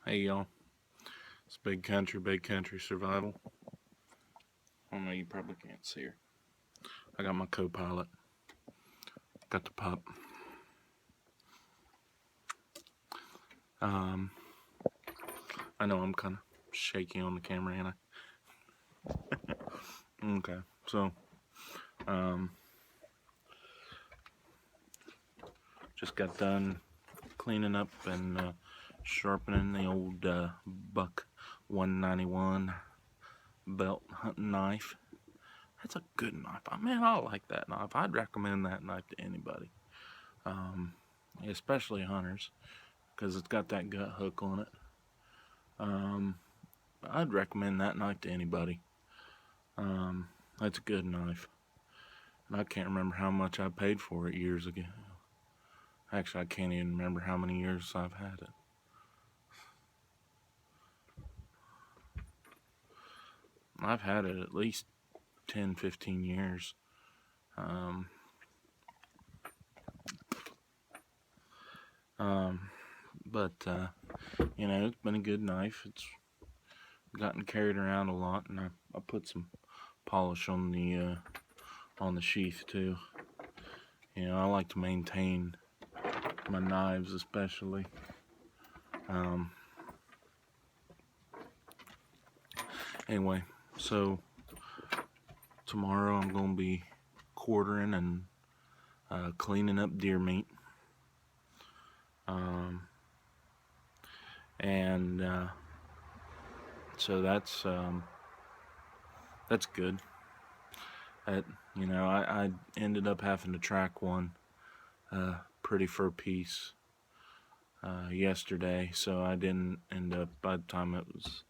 Hey y'all, it's Big Country Survival. I know you probably can't see her. I got my co-pilot, got the pup. Um, I know I'm kind of shaky on the camera, ain't I? Okay, so um, just got done cleaning up and sharpening the old Buck 191 belt hunting knife. That's a good knife. Man, I like that knife. I'd recommend that knife to anybody, um, especially hunters, because it's got that gut hook on it. I'd recommend that knife to anybody. That's a good knife. And I can't remember how much I paid for it years ago. Actually, I can't even remember how many years I've had it. I've had it at least 10, 15 years. Um, but it's been a good knife. It's gotten carried around a lot, and I put some polish on the sheath too. I like to maintain my knives, especially. Anyway, so tomorrow I'm gonna be quartering and cleaning up deer meat. And so that's good. I ended up having to track one pretty fur piece yesterday, so I didn't end up, by the time it was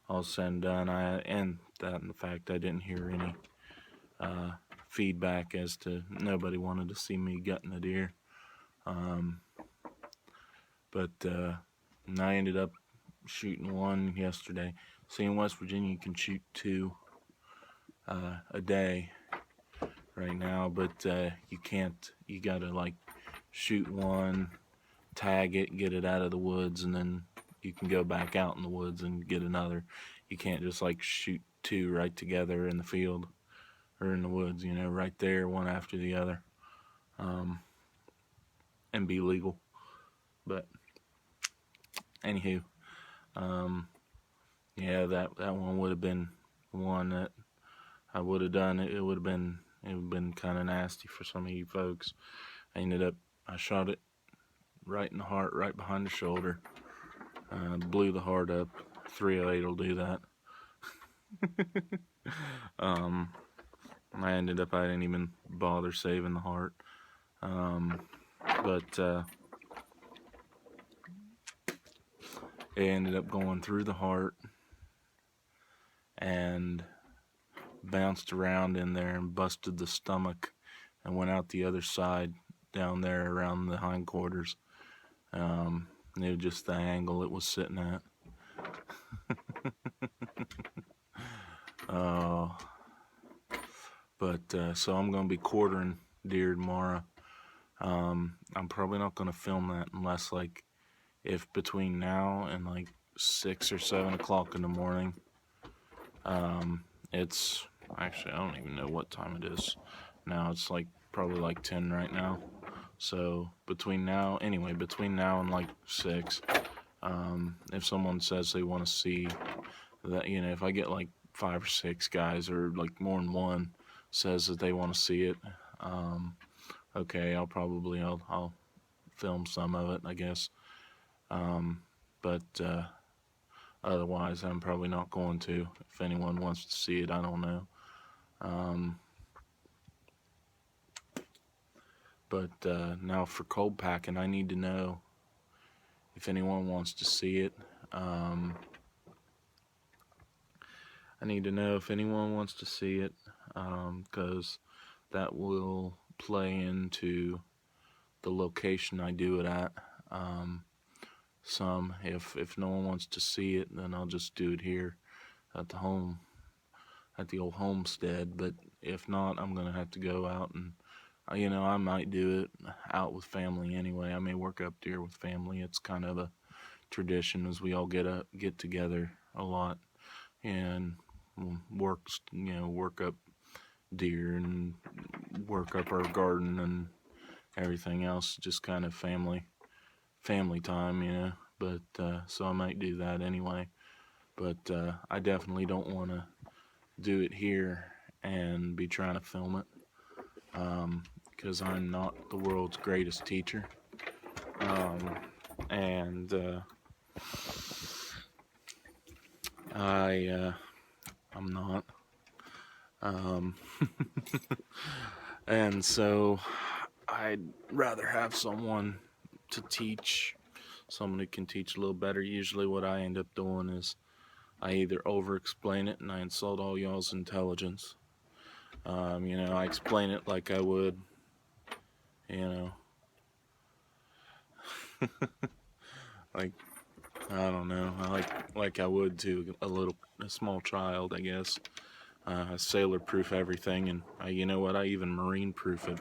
all said and done, and the fact I didn't hear any feedback as to nobody wanted to see me gutting a deer. But I ended up shooting one yesterday. See, in West Virginia, you can shoot two a day right now, but you can't. You gotta shoot one, tag it, get it out of the woods, and then you can go back out in the woods and get another. You can't just shoot two right together in the field or in the woods, right there, one after the other, and be legal. But anywho, yeah, that one would have been one that I would have done. It would have been kind of nasty for some of you folks. I shot it right in the heart, right behind the shoulder. Blew the heart up. 308 will do that. I didn't even bother saving the heart. But it ended up going through the heart and bounced around in there and busted the stomach and went out the other side down there around the hindquarters. It was just the angle it was sitting at. So I'm going to be quartering deer tomorrow. I'm probably not going to film that unless if between now and 6 or 7 o'clock in the morning. It's actually, I don't even know what time it is now. It's probably 10 right now. So between now and 6, if someone says they want to see that, if I get 5 or 6 guys or more than one says that they want to see it, okay, I'll film some of it, I guess. But otherwise, I'm probably not going to. If anyone wants to see it, I don't know. But now for cold packing, I need to know if anyone wants to see it. I need to know if anyone wants to see it, because that will play into the location I do it at. If no one wants to see it, then I'll just do it here at the old homestead. But if not, I'm gonna have to go out and, I might do it out with family anyway. I may work up deer with family. It's kind of a tradition is we all get together a lot and work up deer and work up our garden and everything else, just kind of family time, but so I might do that anyway, but I definitely don't want to do it here and be trying to film it, because I'm not the world's greatest teacher, and I'm not, and so I'd rather have someone to teach, someone who can teach a little better. Usually what I end up doing is I either over explain it and I insult all y'all's intelligence. I explain it like I would, like, I don't know, like I would to a small child, I guess. I sailor proof everything, and you know what, I even marine proof it.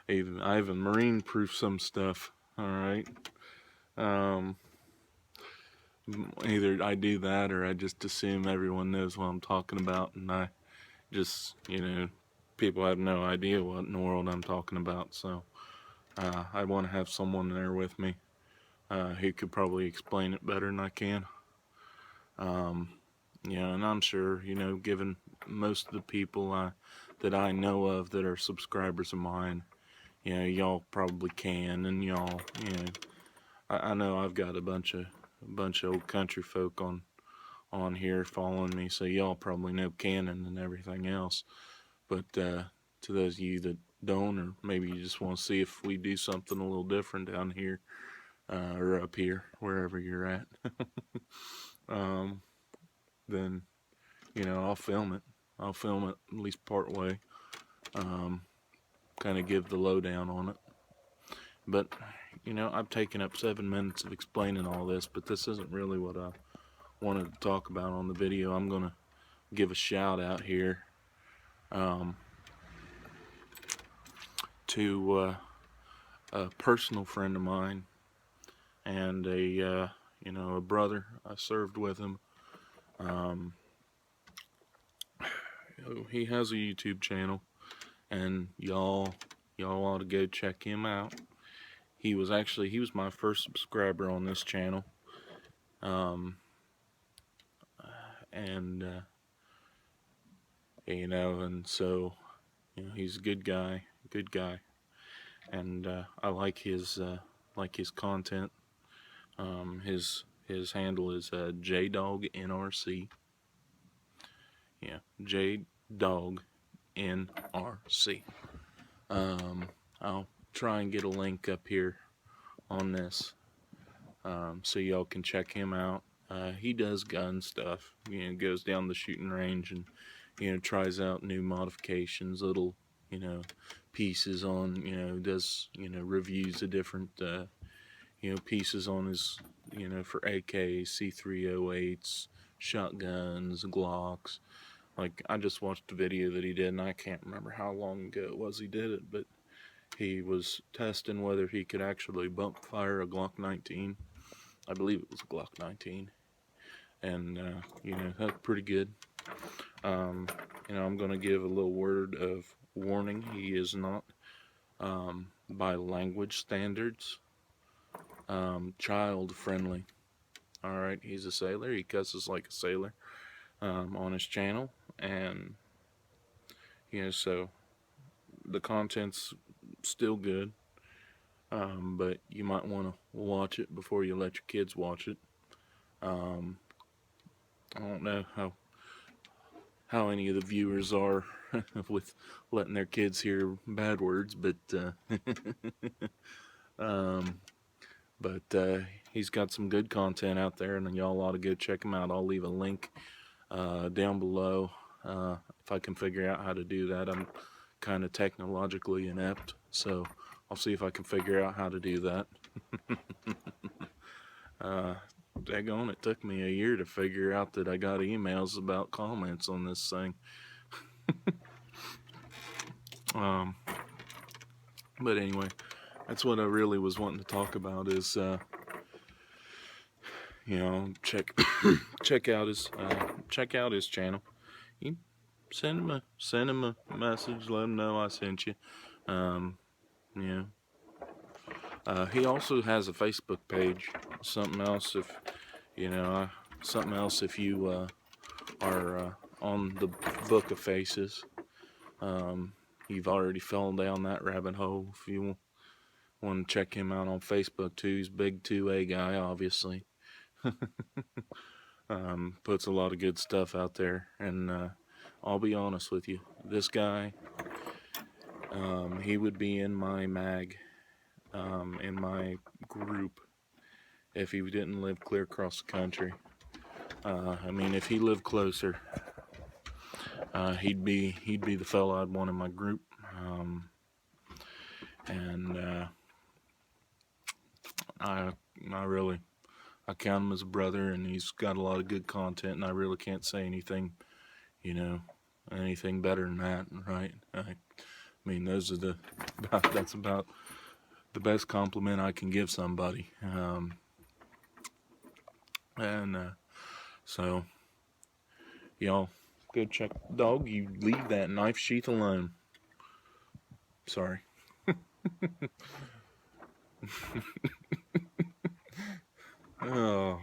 I even marine proof some stuff, alright? Either I do that or I just assume everyone knows what I'm talking about, and I just, people have no idea what in the world I'm talking about, so I want to have someone there with me who could probably explain it better than I can. And I'm sure, given most of the people that I know of that are subscribers of mine, y'all probably can, and y'all, I know I've got a bunch of old country folk on here following me, so y'all probably know canon and everything else. But to those of you that don't, or maybe you just want to see if we do something a little different down here or up here, wherever you're at, then I'll film it. I'll film it at least part way, kind of give the lowdown on it. But I've taken up 7 minutes of explaining all this, but this isn't really what I wanted to talk about on the video. I'm gonna give a shout out here to a personal friend of mine and a brother. I served with him. He has a YouTube channel, and y'all ought to go check him out. He was my first subscriber on this channel, and so he's a good guy, and I like his content. His handle is JDogNRC. Yeah, JDogNRC. I'll try and get a link up here on this, so y'all can check him out. He does gun stuff, goes down the shooting range and, tries out new modifications, little, pieces on, does, reviews of different, pieces on his, for AKs, C308s, shotguns, Glocks. Like, I just watched a video that he did, and I can't remember how long ago it was he did it, but he was testing whether he could actually bump fire a Glock 19. I believe it was a Glock 19. And, that's pretty good. I'm going to give a little word of warning. He is not, by language standards, child friendly. Alright, he's a sailor. He cusses like a sailor on his channel. And, so the content's still good. But you might want to watch it before you let your kids watch it. I don't know how any of the viewers are with letting their kids hear bad words, but he's got some good content out there, and y'all ought to go check him out. I'll leave a link down below if I can figure out how to do that. I'm kind of technologically inept, so I'll see if I can figure out how to do that. Daggone, it took me a year to figure out that I got emails about comments on this thing. But anyway, that's what I really was wanting to talk about is, you know, check out his channel. You send him a message, let him know I sent you. You know, he also has a Facebook page. Something else if you know, if you are on the Book of Faces. You've already fallen down that rabbit hole. If you want to check him out on Facebook too, he's a big 2A guy, obviously. Puts a lot of good stuff out there, and I'll be honest with you, this guy, he would be in my mag, in my group, if he didn't live clear across the country. I mean, if he lived closer, he'd be the fellow I'd want in my group. And I count him as a brother, and he's got a lot of good content, and I really can't say anything, anything better than that, right? I mean, that's about the best compliment I can give somebody. So, y'all, go check. Dog, you leave that knife sheath alone. Sorry. Oh,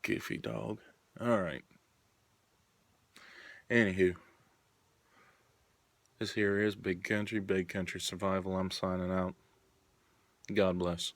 goofy dog. Alright. Anywho, this here is Big Country Survival. I'm signing out. God bless.